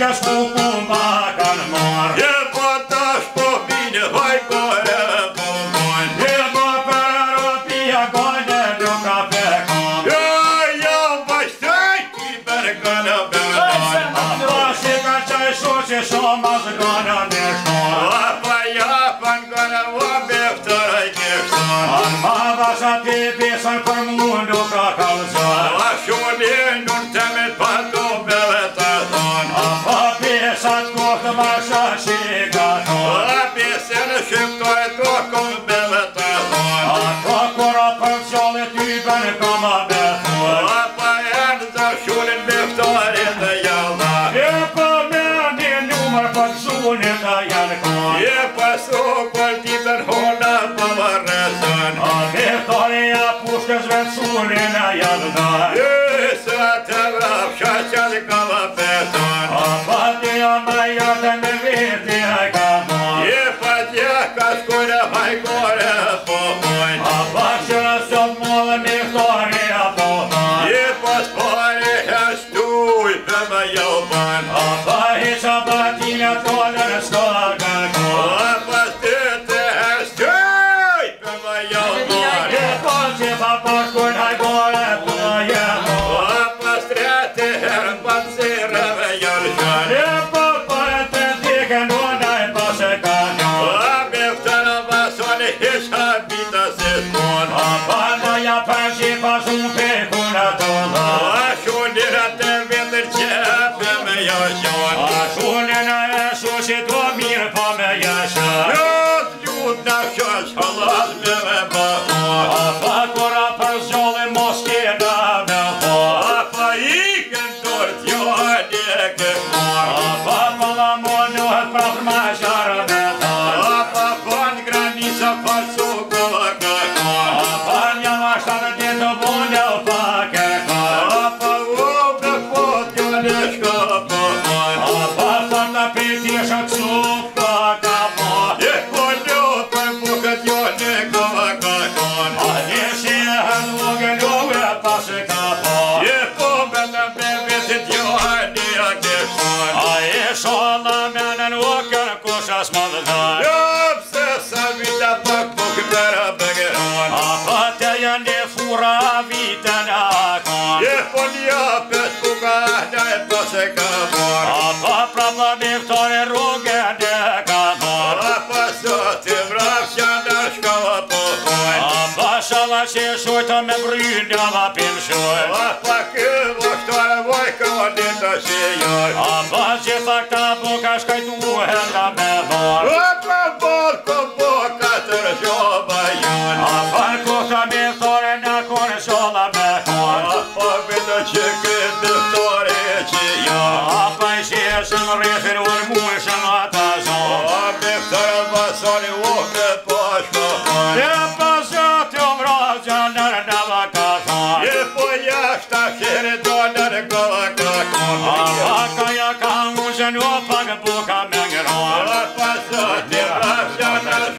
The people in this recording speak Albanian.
Puška skupu makan mor. Je potaš po bine për më joban Pa heqa batina tonë në shkoga Pas të të hështëj për më joban E po që pa përkur hajgore po jemo Pas të të herën për sirëve jërgjën E po për të dike nonaj pas e kanjo Beftëra vasone hisha bita se shmon Pa në ja përshi pas unë pe kuna tonë Shunira të vetër qepë me jashon Shunina e shushi do mirë pa me jashon Ljut në shosh halat me bëhon Pa kura për zjolli mos kena me hon Pa ikën dorë t'joni e këmon Pa pëlla monohet pra për ma sharë me hon Pa pon granica pa sukova këkon Pa një mashtarë djetë bune o pa kekon Pa u me fot t'joni shka pëhon Pa të në piti shak sup pa ka mon E po ljot për bukët t'joni kova këkon A një si e hëllugë ljove pas e ka mon E po me në bebet t'joni a keshon A e sholla menën ukër kushas më dhëdhar Pse sa vita pak bukë përra bëgëron A pa të janë një fura vitën akon E po njapet buka në e pas e ka mor A pa prapë biftore rrugën e ka mor A pa sot të vraf që në shkova pohon A pa shala që shujtë me brynja va pinshoj A pa këvoshtore vojka o një të shijoj A pa që thakta buka shkajtuhen da me vor A pa bol ko boka të rëshoba jon A pa kushta biftore në kone sholla me hon A pa vëllë që